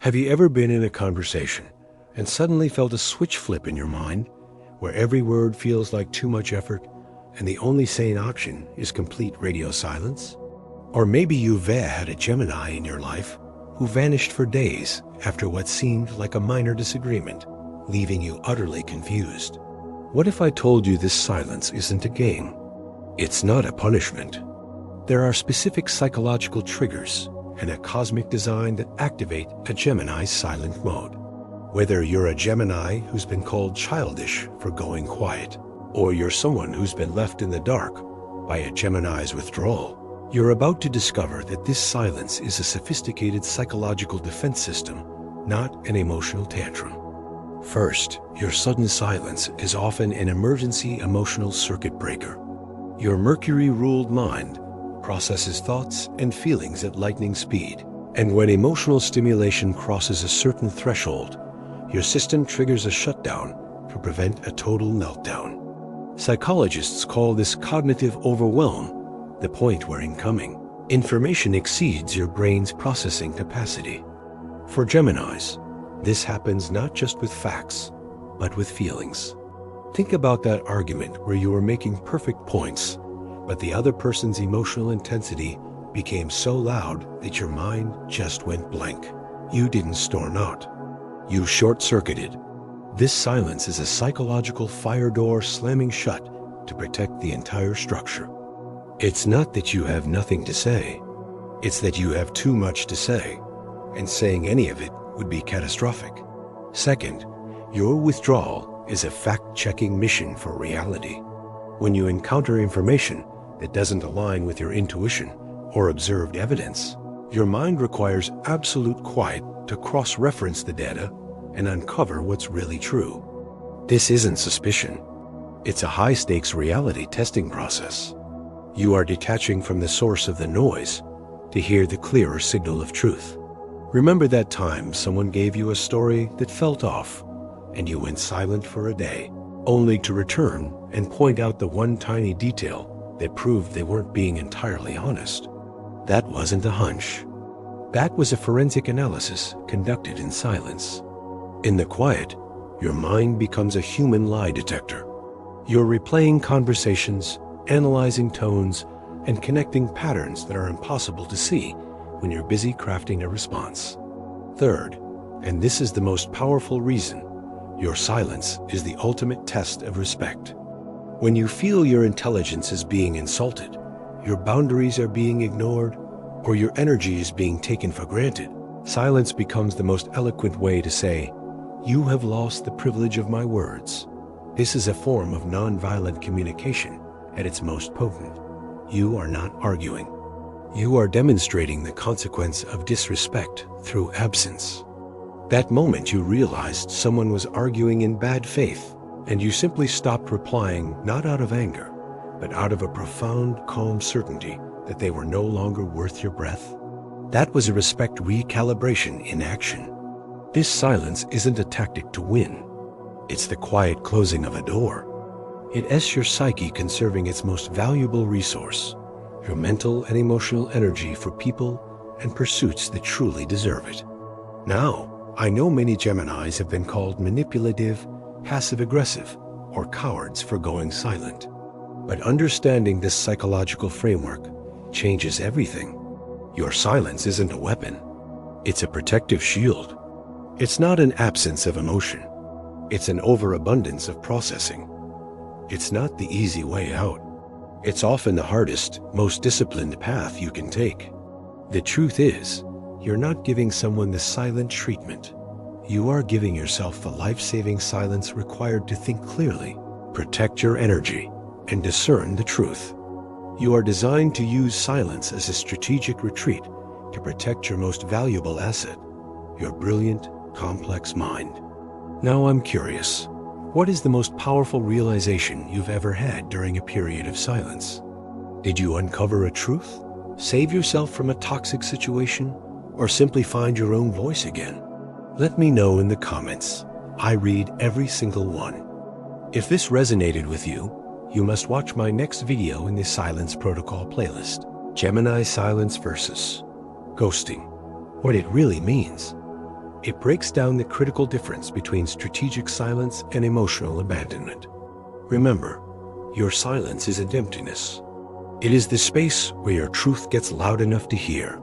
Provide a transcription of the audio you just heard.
Have you ever been in a conversation and suddenly felt a switch flip in your mind, where every word feels like too much effort and the only sane option is complete radio silence? Or maybe you've had a Gemini in your life who vanished for days after what seemed like a minor disagreement, leaving you utterly confused. What if I told you this silence isn't a game? It's not a punishment. There are specific psychological triggers and a cosmic design that activate a Gemini's silent mode. Whether you're a Gemini who's been called childish for going quiet, or you're someone who's been left in the dark by a Gemini's withdrawal, you're about to discover that this silence is a sophisticated psychological defense system, not an emotional tantrum. First, your sudden silence is often an emergency emotional circuit breaker. Your Mercury-ruled mind processes thoughts and feelings at lightning speed, and when emotional stimulation crosses a certain threshold, your system triggers a shutdown to prevent a total meltdown. Psychologists call this cognitive overwhelm, the point where incoming information exceeds your brain's processing capacity. For Geminis, this happens not just with facts, but with feelings. Think about that argument where you were making perfect points, but the other person's emotional intensity became so loud that your mind just went blank. You didn't storm out. You short-circuited. This silence is a psychological fire door slamming shut to protect the entire structure. It's not that you have nothing to say. It's that you have too much to say, and saying any of it would be catastrophic. Second, your withdrawal is a fact-checking mission for reality. When you encounter information that doesn't align with your intuition or observed evidence, your mind requires absolute quiet to cross-reference the data and uncover what's really true. This isn't suspicion. It's a high-stakes reality testing process. You are detaching from the source of the noise to hear the clearer signal of truth. Remember that time someone gave you a story that felt off, and you went silent for a day, only to return and point out the one tiny detail that proved they weren't being entirely honest? That wasn't a hunch. That was a forensic analysis conducted in silence. In the quiet, your mind becomes a human lie detector. You're replaying conversations, analyzing tones, and connecting patterns that are impossible to see when you're busy crafting a response. Third, and this is the most powerful reason, your silence is the ultimate test of respect. When you feel your intelligence is being insulted, your boundaries are being ignored, or your energy is being taken for granted, silence becomes the most eloquent way to say, "You have lost the privilege of my words." This is a form of nonviolent communication at its most potent. You are not arguing. You are demonstrating the consequence of disrespect through absence. That moment you realized someone was arguing in bad faith, and you simply stopped replying not out of anger, but out of a profound, calm certainty that they were no longer worth your breath. That was a respect recalibration in action. This silence isn't a tactic to win. It's the quiet closing of a door. It asks your psyche conserving its most valuable resource, your mental and emotional energy for people and pursuits that truly deserve it. Now, I know many Geminis have been called manipulative, passive-aggressive, or cowards for going silent. But understanding this psychological framework changes everything. Your silence isn't a weapon. It's a protective shield. It's not an absence of emotion. It's an overabundance of processing. It's not the easy way out. It's often the hardest, most disciplined path you can take. The truth is, you're not giving someone the silent treatment. You are giving yourself the life-saving silence required to think clearly, protect your energy, and discern the truth. You are designed to use silence as a strategic retreat to protect your most valuable asset, your brilliant, complex mind. Now I'm curious, what is the most powerful realization you've ever had during a period of silence? Did you uncover a truth, save yourself from a toxic situation, or simply find your own voice again? Let me know in the comments. I read every single one. If this resonated with you, you must watch my next video in the Silence Protocol playlist, Gemini Silence versus Ghosting, what it really means. It breaks down the critical difference between strategic silence and emotional abandonment. Remember, your silence isn't emptiness. It is the space where your truth gets loud enough to hear.